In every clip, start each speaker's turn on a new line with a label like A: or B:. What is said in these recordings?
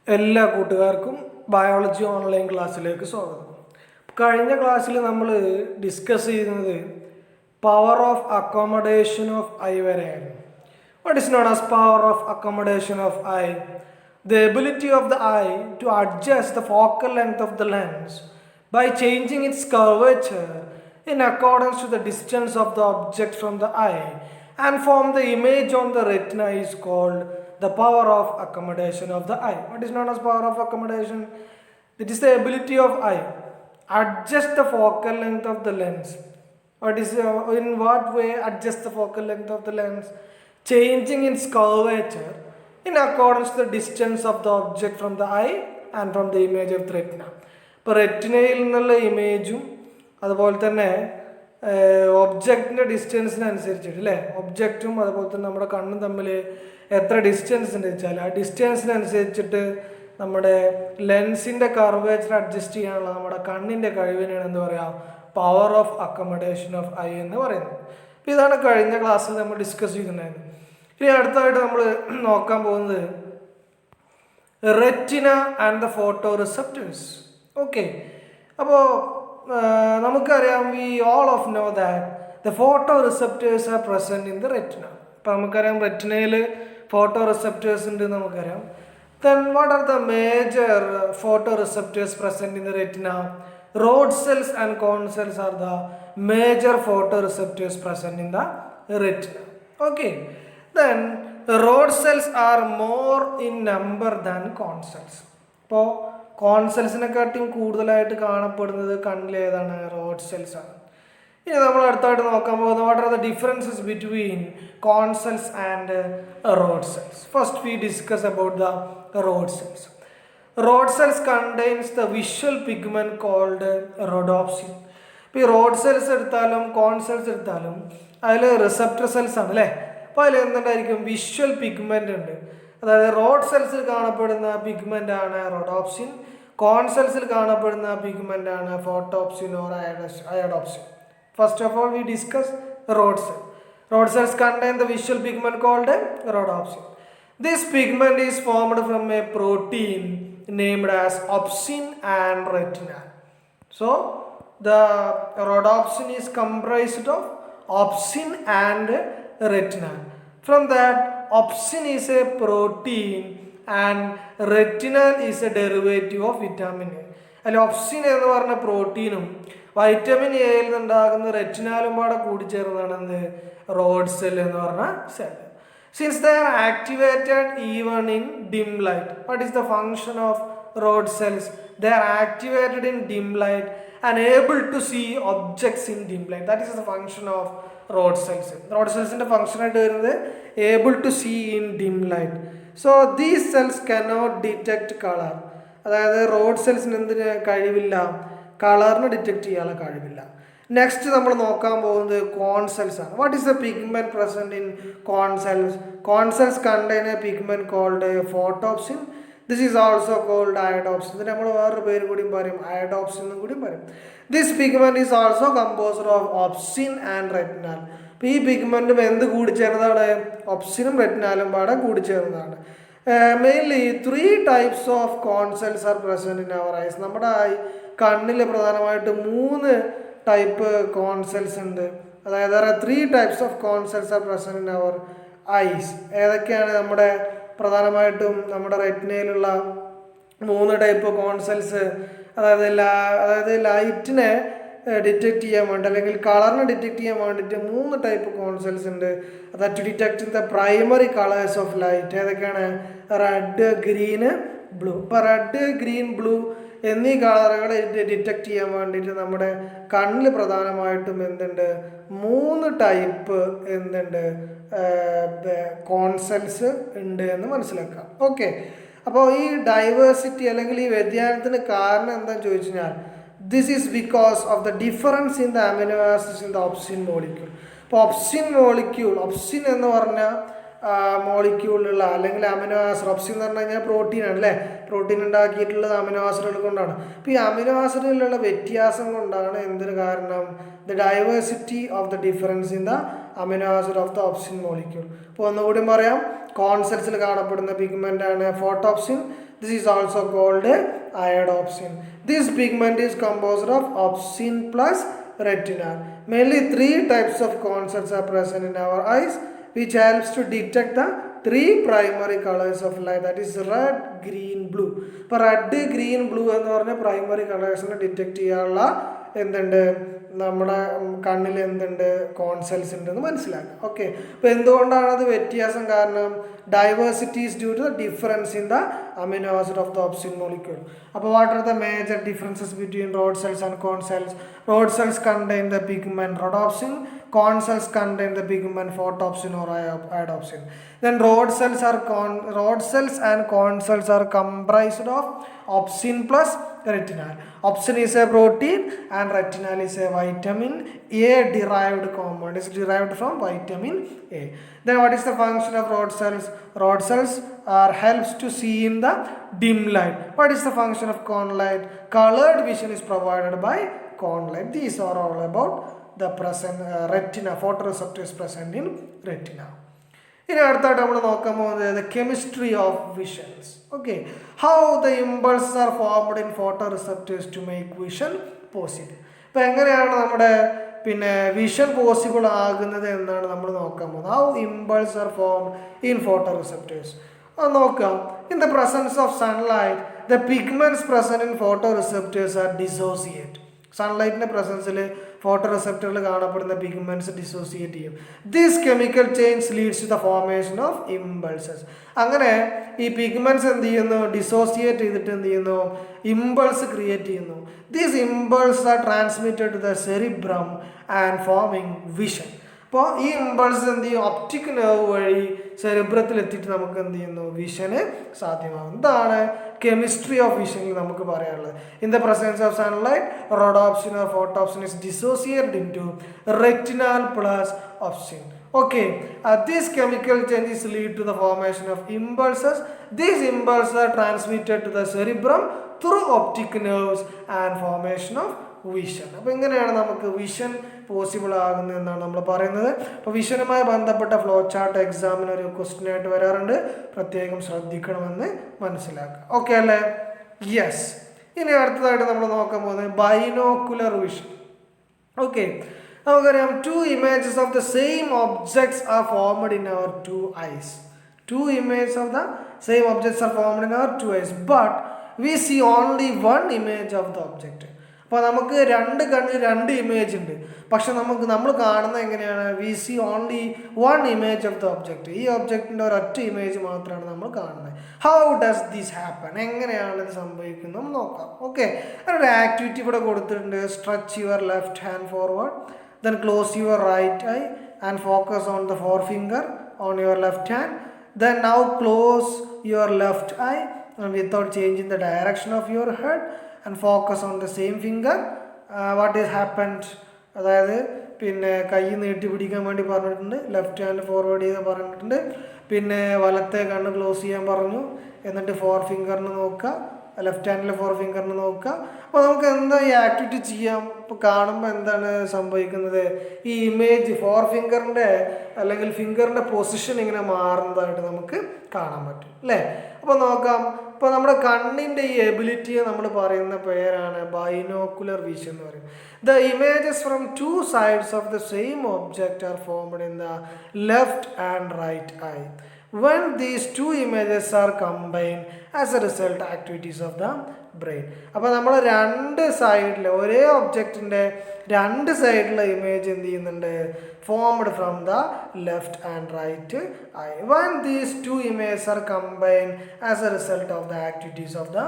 A: എല്ലാ കൂട്ടുകാർക്കും biology online ക്ലാസ്സിലേക്ക് സ്വാഗതം. കഴിഞ്ഞ ക്ലാസ്സിൽ നമ്മൾ ഡിസ്കസ് ചെയ്യുന്നത് power of accommodation of eye വരെയായിരുന്നു. What is known as power of accommodation of eye? The ability of the eye to adjust the focal length of the lens by changing its curvature in accordance to the distance of the object from the eye and form the image on the retina is called the power of accommodation of the eye. What is known as power of accommodation? It is the ability of eye adjust the focal length of the lens. What is in what way adjust the focal length of the lens? Changing its curvature in accordance to the distance of the object from the eye and from the image of the retina. ഇപ്പോൾ റെറ്റിനയിൽ നിന്നുള്ള ഇമേജും അതുപോലെ തന്നെ ഒബ്ജക്റ്റിൻ്റെ ഡിസ്റ്റൻസിനനുസരിച്ചിട്ട് അല്ലേ, ഒബ്ജക്റ്റും അതുപോലെ തന്നെ നമ്മുടെ കണ്ണും തമ്മിൽ എത്ര ഡിസ്റ്റൻസ് ഉണ്ട് വെച്ചാൽ ആ ഡിസ്റ്റൻസിനനുസരിച്ചിട്ട് നമ്മുടെ ലെൻസിൻ്റെ കർവേച്ചർ അഡ്ജസ്റ്റ് ചെയ്യാനുള്ള നമ്മുടെ കണ്ണിൻ്റെ കഴിവിനാണ് എന്ത് പറയുക, power of accommodation of I എന്ന് പറയുന്നത്. അപ്പോൾ ഇതാണ് കഴിഞ്ഞ ക്ലാസ്സിൽ നമ്മൾ ഡിസ്കസ് ചെയ്തിട്ടുണ്ടായിരുന്നത്. ഇനി അടുത്തതായിട്ട് നമ്മൾ നോക്കാൻ പോകുന്നത് retina and the photo receptors. Okay, അപ്പോൾ നമുക്കറിയാം we all of know that the photo receptors are present in the retina. അപ്പോൾ നമുക്കറിയാം റെറ്റിനയിൽ ഫോട്ടോ റിസെപ്റ്റേഴ്സ് ഉണ്ട് നമുക്കറിയാം. Then what are the major photo receptors present in the retina? Rod cells and cone cells are the major photo receptors present in the retina. Okay, then rod cells are more in number than cone cells. ഇപ്പോൾ കോൺ സെൽസിനെക്കാട്ടിയും കൂടുതലായിട്ട് കാണപ്പെടുന്നത് കണ്ണിൽ ഏതാണ്? Road cells ആണ്. ഇനി നമ്മൾ അടുത്തായിട്ട് നോക്കാൻ പോകുന്നത് what are the differences between cone cells and rod cells. First we discuss about the rod cells. Rod cells contains the visual pigment called rhodopsin. ഇപ്പോൾ ഈ റോഡ് സെൽസ് എടുത്താലും കോൺ സെൽസ് എടുത്താലും അതിൽ റിസപ്റ്റർ സെൽസ് ആണ് അല്ലേ. അപ്പോൾ അതിൽ എന്തുണ്ടായിരിക്കും? വിഷ്വൽ പിഗ്മെന്റ് ഉണ്ട്. അതായത് റോഡ് സെൽസിൽ കാണപ്പെടുന്ന പിഗ്മെന്റ് ആണ് റോഡോപ്സിൻ, കോൺ സെൽസിൽ കാണപ്പെടുന്ന പിഗ്മെന്റ് ആണ് photopsin or iodopsin. First of all we discuss road cell. Road cells contain the visual pigment called rhodopsin. This pigment is formed from a protein named as opsin and retinal. So the rhodopsin is comprised of opsin and retinal. From that, opsin is a protein and retinal is a derivative of vitamin A. അല്ല, ഒപ്സിൻ എന്ന് പറഞ്ഞ പ്രോട്ടീനും vitamin എയിൽ നിന്നുണ്ടാകുന്ന റെറ്റിനാലും പാടെ കൂടിച്ചേർന്നതാണ് എന്ത്? Road cell എന്ന് പറഞ്ഞ cell. Since they are activated even in dim light. What is the function of rod cells? They are activated in dim light and able to see objects in dim light. That is the function of rod cells. Rod സെൽസിൻ്റെ ഫങ്ഷനായിട്ട് വരുന്നത് able to see in dim light. So these cells cannot detect colour. അതായത് rod സെൽസിന് എന്തിന് കഴിവില്ല? കളറിന് detect ചെയ്യാനുള്ള കഴിവില്ല. നെക്സ്റ്റ് നമ്മൾ നോക്കാൻ പോകുന്നത് കോൺ സെൽസ് ആണ്. What is the pigment present in cone cells? Cone cells contain a pigment called photopsin. This is also called iodopsin. ഇതിന് നമ്മൾ വേറൊരു പേര് കൂടിയും പറയും, അയഡോപ്സിൻ എന്നും കൂടിയും പറയും. This pigment is also composed of opsin and retinal. അപ്പോൾ ഈ പിഗ്മെന്റും എന്ത് കൂടിച്ചേർന്നതാണ്? ഒപ്സിനും റെറ്റിനാലും പാടെ കൂടിച്ചേർന്നതാണ്. Mainly 3 types of cone cells are present in our eyes. നമ്മുടെ കണ്ണിൽ പ്രധാനമായിട്ട് 3 ടൈപ്പ് കോൺ സെൽസ് ഉണ്ട്. അതായത് 3 types of cone cells are present in our eyes. ഏതൊക്കെയാണ്? നമ്മുടെ പ്രധാനമായിട്ടും നമ്മുടെ റെറ്റിനയിലുള്ള 3 ടൈപ്പ് കോൺ സെൽസ്. അതായത് ലൈറ്റിനെ ഡിറ്റക്ട് ചെയ്യാൻ വേണ്ടി അല്ലെങ്കിൽ കളറിനെ ഡിറ്റക്ട് ചെയ്യാൻ വേണ്ടിയിട്ട് 3 ടൈപ്പ് കോൺ സെൽസ് ഉണ്ട്. അതായത് to detect the primary colours of light. ഏതൊക്കെയാണ്? Red, green, blue. ഇപ്പോൾ റെഡ്, ഗ്രീൻ, ബ്ലൂ എന്നീ കളറുകളെ ഡിറ്റക്ട് ചെയ്യാൻ വേണ്ടിയിട്ട് നമ്മുടെ കണ്ണിൽ പ്രധാനമായിട്ടും എന്തുണ്ട്? 3 ടൈപ്പ് എന്തുണ്ട്? കോൺ സെൽസ് ഉണ്ട് എന്ന് മനസ്സിലാക്കാം. ഓക്കെ, അപ്പോൾ ഈ ഡൈവേഴ്സിറ്റി അല്ലെങ്കിൽ ഈ വ്യതിയാനത്തിന് കാരണം എന്താണെന്ന് ചോദിച്ചു കഴിഞ്ഞാൽ this is because of the difference in the amino acids in the opsin molecule. അപ്പോൾ ഒപ്സിൻ എന്ന് പറഞ്ഞ മോളിക്യൂളിലുള്ള അല്ലെങ്കിൽ അമിനോ ആസിഡ്, ഒപ്സിൻ എന്ന് പറഞ്ഞു കഴിഞ്ഞാൽ പ്രോട്ടീനാണ് അല്ലേ. പ്രോട്ടീൻ ഉണ്ടാക്കിയിട്ടുള്ളത് അമിനോ ആസിഡുകൾ കൊണ്ടാണ്. അപ്പോൾ ഈ അമിനോ ആസിഡുകളിലുള്ള വ്യത്യാസം കൊണ്ടാണ് എന്തൊരു കാരണം? The diversity of the difference in the amino acid of the opsin molecule. അപ്പോൾ ഒന്നുകൂടി പറയാം, കോൺ സെൽസിൽ കാണപ്പെടുന്ന പിഗ്മെൻ്റ് ആണ് photopsin, This is also called iodopsin. This pigment is composed of opsin plus retinal. Mainly 3 types of concepts are present in our eyes, which helps to detect the 3 primary colors of light, that is red, green, blue. ഇപ്പോൾ red green blue എന്ന് പറഞ്ഞ primary കളേഴ്സിനെ detect ചെയ്യാനുള്ള എന്തുണ്ട് നമ്മുടെ കണ്ണിൽ എന്തുണ്ട് കോൺസെൽസ് ഉണ്ടെന്ന് മനസ്സിലാക്കുക. ഓക്കെ, അപ്പോൾ എന്തുകൊണ്ടാണ് അത് വ്യത്യാസം? കാരണം diversity is due to the difference in the amino acid of the opsin molecule. അപ്പോൾ what are the major differences between rod cells and cone cells? Rod cells contain the pigment rhodopsin, corn cells contain the pigment photopsin or iodopsin. Then rod cells and corn cells are comprised of opsin plus retinal. Opsin is a protein and retinal is a vitamin A derived compound. It is derived from vitamin A. Then what is the function of rod cells? Rod cells helps to see in the dim light. What is the function of corn light? Colored vision is provided by corn light. These are all about the present retina, photoreceptors present in retina. ഇനി അടുത്തായിട്ട് നമ്മൾ നോക്കാൻ പോകുന്നത് the chemistry of visions. Okay, how the impulses are formed in photoreceptors to make vision possible. ഇപ്പോൾ എങ്ങനെയാണ് നമ്മുടെ vision possible ആകുന്നത് എന്നാണ് നമ്മൾ നോക്കാൻ പോകുന്നത്. How impulses are formed in photoreceptors. അത് നോക്കാം. In the presence of sunlight, the pigments present in photoreceptors are dissociate. സൺലൈറ്റിൻ്റെ പ്രസൻസിൽ ഫോട്ടോറിസെപ്റ്ററിൽ കാണപ്പെടുന്ന പിഗ്മെൻറ്റ്സ് ഡിസോസിയേറ്റ് ചെയ്യും. This chemical change leads to the formation of impulses. അങ്ങനെ ഈ പിഗ്മെൻറ്റ്സ് എന്ത് ചെയ്യുന്നു? ഡിസോസിയേറ്റ് ചെയ്തിട്ട് എന്ത് ചെയ്യുന്നു? ഇമ്പൾസ് ക്രിയേറ്റ് ചെയ്യുന്നു. These impulse are transmitted to the cerebrum and forming vision. അപ്പോൾ ഈ ഇമ്പൾസ് എന്ത് ചെയ്യും? ഒപ്റ്റിക് നെർവ് വഴി സെറിബ്രത്തിൽ എത്തിയിട്ട് നമുക്ക് എന്ത് ചെയ്യുന്നു? വിഷന് സാധ്യമാകും. ഇതാണ് കെമിസ്ട്രി ഓഫ് വിഷനിൽ നമുക്ക് പറയാനുള്ളത്. In the presence of sunlight, rhodopsin or photopsin is dissociated into retinal plus opsin. Okay, these chemical changes lead to the formation of impulses. These impulses are transmitted to the cerebrum through optic nerves and formation of vision. അപ്പോൾ ഇങ്ങനെയാണ് നമുക്ക് vision possible ആകുന്നത് എന്നാണ് നമ്മൾ പറയുന്നത്. അപ്പോൾ വിഷനുമായി ബന്ധപ്പെട്ട flow chart എക്സാമിന് ഒരു ക്വസ്റ്റ്യൻ ആയിട്ട് വരാറുണ്ട്, പ്രത്യേകം ശ്രദ്ധിക്കണമെന്ന് മനസ്സിലാക്കുക. ഓക്കെ അല്ലേ? യെസ്. ഇനി അടുത്തതായിട്ട് നമ്മൾ നോക്കാൻ പോകുന്നത് ബൈനോക്കുലർ വിഷൻ. ഓക്കെ, നമുക്കറിയാം two images of the same objects are formed in our two eyes. Two images of the same objects are formed in our two eyes, but we see only one image of the object. അപ്പോൾ നമുക്ക് രണ്ട് കണ്ണിൽ രണ്ട് image ഉണ്ട്, പക്ഷെ നമ്മൾ കാണുന്നത് എങ്ങനെയാണ്? We see only one image of the object. ഈ ഒബ്ജക്റ്റിൻ്റെ ഒരൊറ്റ ഇമേജ് മാത്രമാണ് നമ്മൾ കാണുന്നത്. How does this happen? എങ്ങനെയാണ് ഇത് സംഭവിക്കുന്നത് നമ്മൾ നോക്കാം. ഓക്കെ, ഒരു ആക്ടിവിറ്റി ഇവിടെ കൊടുത്തിട്ടുണ്ട്. Stretch your left hand forward, then close your right eye and focus on the four finger on your left hand. Then now close your left eye and without changing the direction of your head and focus on the same finger. What has happened? അതായത് കൈ നീട്ടി പിടിക്കാൻ വേണ്ടി പറഞ്ഞിട്ടുണ്ട്, left hand forward ചെയ്ത് പറഞ്ഞിട്ടുണ്ട്, വലത്തെ കണ്ണ് ക്ലോസ് ചെയ്യാൻ പറഞ്ഞു, എന്നിട്ട് ഫോർ ഫിംഗറിന് നോക്കുക, ലെഫ്റ്റ് ഹാൻഡിലെ ഫോർ ഫിംഗറിന് നോക്കുക. അപ്പോൾ നമുക്ക് എന്താ ഈ ആക്ടിവിറ്റി ചെയ്യാം? ഇപ്പോൾ കാണുമ്പോൾ എന്താണ് സംഭവിക്കുന്നത്? ഈ ഇമേജ് ഫോർ ഫിംഗറിൻ്റെ അല്ലെങ്കിൽ ഫിംഗറിൻ്റെ പൊസിഷൻ ഇങ്ങനെ മാറുന്നതായിട്ട് നമുക്ക് കാണാൻ പറ്റും അല്ലേ? അപ്പോൾ നോക്കാം. ഇപ്പോൾ നമ്മുടെ കണ്ണിൻ്റെ ഈ എബിലിറ്റിയെ നമ്മൾ പറയുന്ന പേരാണ് ബൈനോക്കുലർ വിഷൻ എന്ന് പറയും. The images from two sides of the same object are formed in the left and right eye. When these two images are combined as a result activities of the brain. അപ്പോൾ നമ്മൾ രണ്ട് സൈഡിൽ ഒരേ ഒബ്ജക്റ്റിൻ്റെ രണ്ട് സൈഡിലെ image എന്ത് ചെയ്യുന്നുണ്ട്? Formed from the left and right eye. When these two images are combined as a result of the activities of the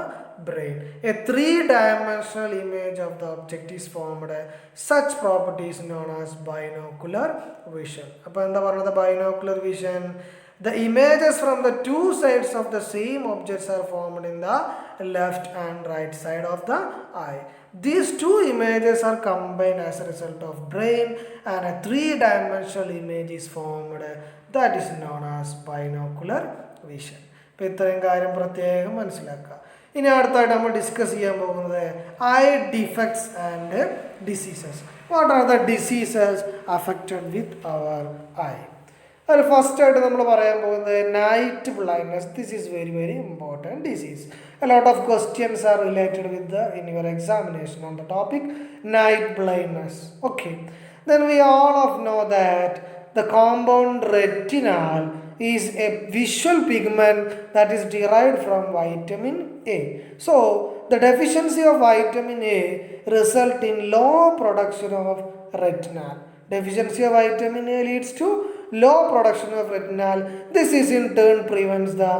A: brain, a three-dimensional image of the object is formed. Such property is known as binocular vision. അപ്പോൾ എന്താ പറഞ്ഞത്? Binocular vision. The images from the two sides of the same objects are formed in the left and right side of the eye. These two images are combined as a result of brain and a three-dimensional image is formed. That is known as binocular vision. ഇപ്പോൾ ഇത്രയും കാര്യം പ്രത്യേകം മനസ്സിലാക്കുക. ഇനി അടുത്തായിട്ട് നമ്മൾ discuss ചെയ്യാൻ പോകുന്നത് eye defects and diseases. What are the diseases affected with our eye? അതിൽ ഫസ്റ്റ് ആയിട്ട് നമ്മൾ പറയാൻ പോകുന്നത് night blindness. This is very very important disease. A lot of questions are related with in your examination on the topic night blindness. Okay, then we all of know that the compound retinal is a visual pigment that is derived from vitamin A. So the deficiency of vitamin A result in low production of retinal. Deficiency of vitamin A leads to low production of retinal. This is in turn prevents the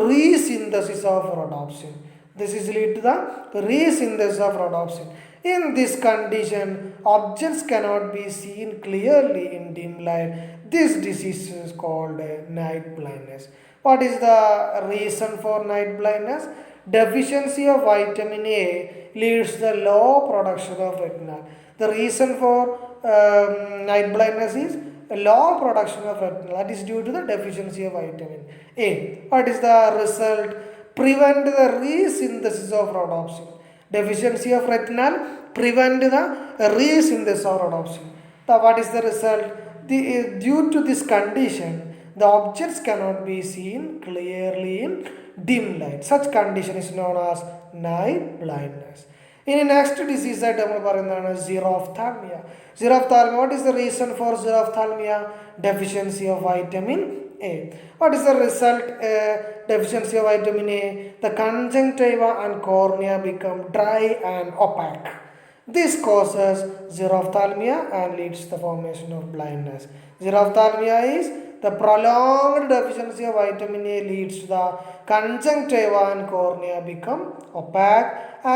A: resynthesis of rhodopsin. This is lead to the resynthesis of rhodopsin. In this condition, objects cannot be seen clearly in dim light. This disease is called night blindness. What is the reason for night blindness? Deficiency of vitamin A leads to the low production of retinal. The reason for night blindness is low production of retinal. That is due to the deficiency of vitamin A. What is the result? Prevent the resynthesis of rhodopsin. Deficiency of retinal prevent the resynthesis of rhodopsin. What is the result? Due to this condition, the objects cannot be seen clearly in dim light. Such condition is known as night blindness. In the next disease ആയിട്ട് നമ്മൾ പറയുന്നതാണ് xerophthalmia. Xerophthalmia, what is the reason for xerophthalmia? Deficiency of vitamin A. What is the result? Deficiency of vitamin A, the conjunctiva and cornea become dry and opaque. This causes xerophthalmia and leads to the formation of blindness. Xerophthalmia is the prolonged deficiency of vitamin A leads to the conjunctiva and cornea become opaque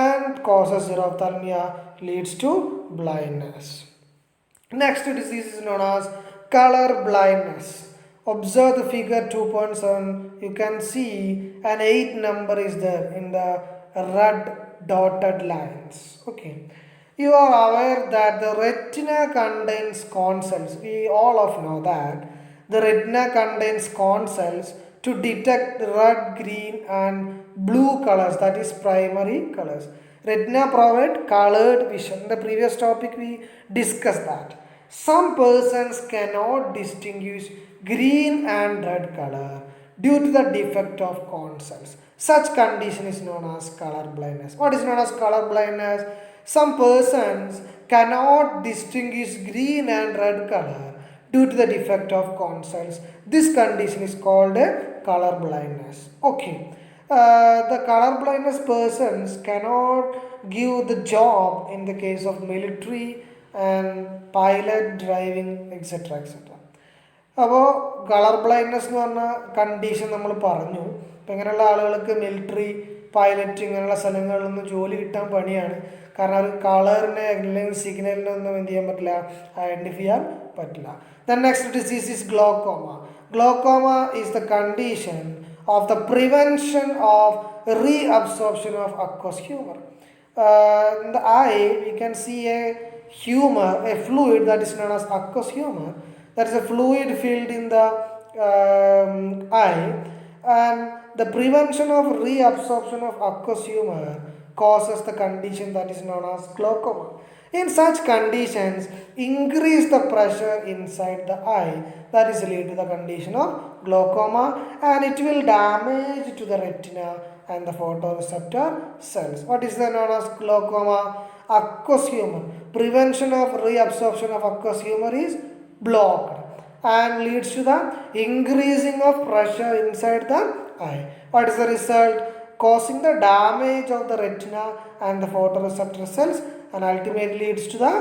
A: and causes xerophthalmia, leads to blindness. Next disease is known as color blindness. Observe the figure 2.7. You can see an 8 number is there in the red dotted lines. Okay. You are aware that the retina contains corn cells. We all of know that the retina contains corn cells to detect red, green and blue colors, that is primary colors. Retina provide colored vision. In the previous topic we discussed that. Some persons cannot distinguish green and red color due to the defect of corn cells. Such condition is known as color blindness. What is known as color blindness? Some persons cannot distinguish green and red color due to the defect of corn cells. This condition is called color blindness. Okay. The color blindness persons cannot give the job in the case of military and pilot, driving, etc. etc. അപ്പോൾ colour blindness എന്ന് പറഞ്ഞ condition നമ്മൾ പറഞ്ഞു. അപ്പം ഇങ്ങനെയുള്ള ആളുകൾക്ക് military, pilot ഇങ്ങനെയുള്ള സ്ഥലങ്ങളിലൊന്നും ജോലി കിട്ടാൻ പണിയാണ്. കാരണം അവർ കളറിനെ അല്ലെങ്കിൽ സിഗ്നലിനെ ഒന്നും എന്ത് ചെയ്യാൻ പറ്റില്ല, ഐഡൻറ്റിഫൈ ചെയ്യാൻ പറ്റില്ല. Then next disease is glaucoma. Glaucoma is the condition of the prevention of reabsorption of aqueous humor. In the eye, we can see a humor, a fluid that is known as aqueous humor. That is a fluid filled in the eye, and the prevention of reabsorption of aqueous humor causes the condition that is known as glaucoma. In such conditions, increase the pressure inside the eye. That is lead to the condition of glaucoma, and it will damage to the retina and the photoreceptor cells. What is known as glaucoma? Aqueous humor. Prevention of reabsorption of aqueous humor is blocked and leads to the increasing of pressure inside the eye. What is the result? Causing the damage of the retina and the photoreceptor cells, and ultimately leads to the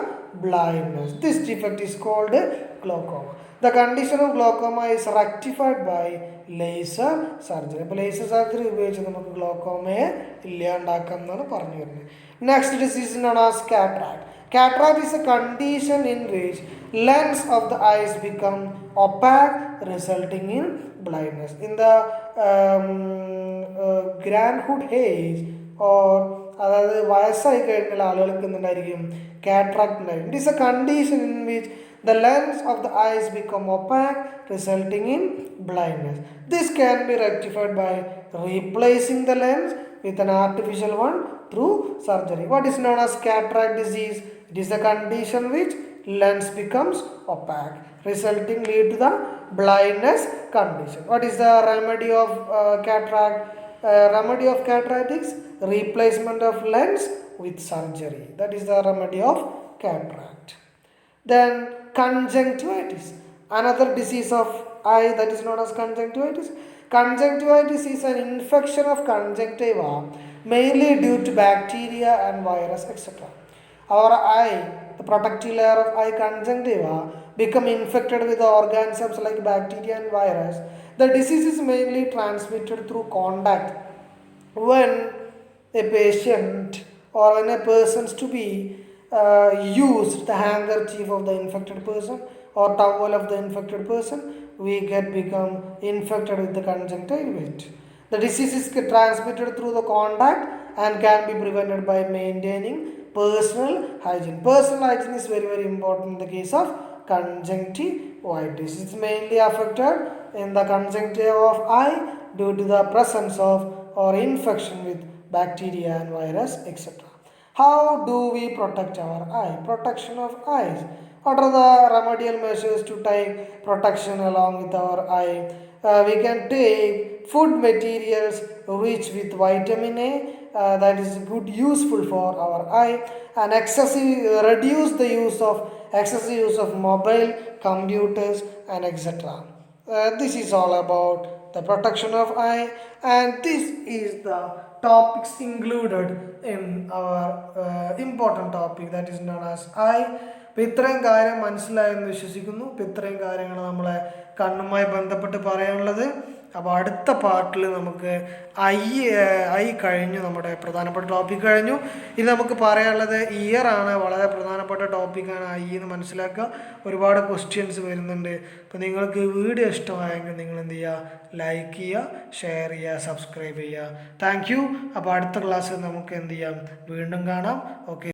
A: blindness. This defect is called glaucoma. The condition of glaucoma is rectified by laser surgery. അപ്പോൾ laser surgery ഉപയോഗിച്ച് നമുക്ക് ഗ്ലോക്കോമയെ ഇല്ലാണ്ടാക്കാം എന്നാണ് പറഞ്ഞു വരുന്നത്. Next disease known as cataract. Cataract is a condition in which lens of the eyes become opaque, resulting in blindness. In the grandhood age or അതായത് വയസ്സായി കഴിഞ്ഞാൽ ആളുകൾക്ക് എന്തുണ്ടായിരിക്കും, കാറ്ററാക്ട് ഉണ്ടായിരിക്കും. It is A condition in which the lens of the eyes become opaque, resulting in blindness. This can be rectified by replacing the lens with an artificial one through surgery. What is known as cataract disease? It is a condition which lens becomes opaque. resulting lead to the blindness condition. What is the remedy of cataract? Remedy of cataract is replacement of lens with surgery. That is the remedy of cataract. Then conjunctivitis, another disease of eye that is known as conjunctivitis. Conjunctivitis is an infection of conjunctiva mainly due to bacteria and virus, etc. Our eye, the protective layer of eye conjunctiva, become infected with the organisms like bacteria and virus. The disease is mainly transmitted through contact when a patient or when a person's to be used the handkerchief of the infected person or towel of the infected person, we get become infected with the conjunctivitis. The disease is transmitted through the contact and can be prevented by maintaining personal hygiene. Personal hygiene is very, very important in the case of conjunctivitis. It's mainly affected in the conjunctiva of eye due to the presence of or infection with bacteria and virus, etc. How do we protect our eye? Protection of eyes. What are the remedial measures to take protection along with our eye? We can take food materials rich with vitamin A, that is good useful for our eye, and reduce the use of excessive use of mobile computers and etc. This is all about the protection of eye, and this is the topics included in our important topic that is known as eye. അപ്പോൾ ഇത്രയും കാര്യം മനസ്സിലായെന്ന് വിശ്വസിക്കുന്നു. അപ്പോൾ ഇത്രയും കാര്യങ്ങൾ നമ്മളെ കണ്ണുമായി ബന്ധപ്പെട്ട് പറയാനുള്ളത്. അപ്പോൾ അടുത്ത പാർട്ടിൽ നമുക്ക് ഐ കഴിഞ്ഞു, നമ്മുടെ പ്രധാനപ്പെട്ട ടോപ്പിക് കഴിഞ്ഞു. ഇനി നമുക്ക് പറയാനുള്ളത് ഇയർ ആണ്. വളരെ പ്രധാനപ്പെട്ട ടോപ്പിക്കാണ് ഐ എന്ന് മനസ്സിലാക്കുക. ഒരുപാട് ക്വസ്റ്റ്യൻസ് വരുന്നുണ്ട്. അപ്പോൾ നിങ്ങൾക്ക് വീഡിയോ ഇഷ്ടമായെങ്കിൽ നിങ്ങൾ എന്ത് ചെയ്യുക, ലൈക്ക് ചെയ്യുക, ഷെയർ ചെയ്യുക, സബ്സ്ക്രൈബ് ചെയ്യുക. Thank you. അപ്പോൾ അടുത്ത ക്ലാസ്സിൽ നമുക്ക് എന്ത് ചെയ്യാം, വീണ്ടും കാണാം. ഓക്കെ.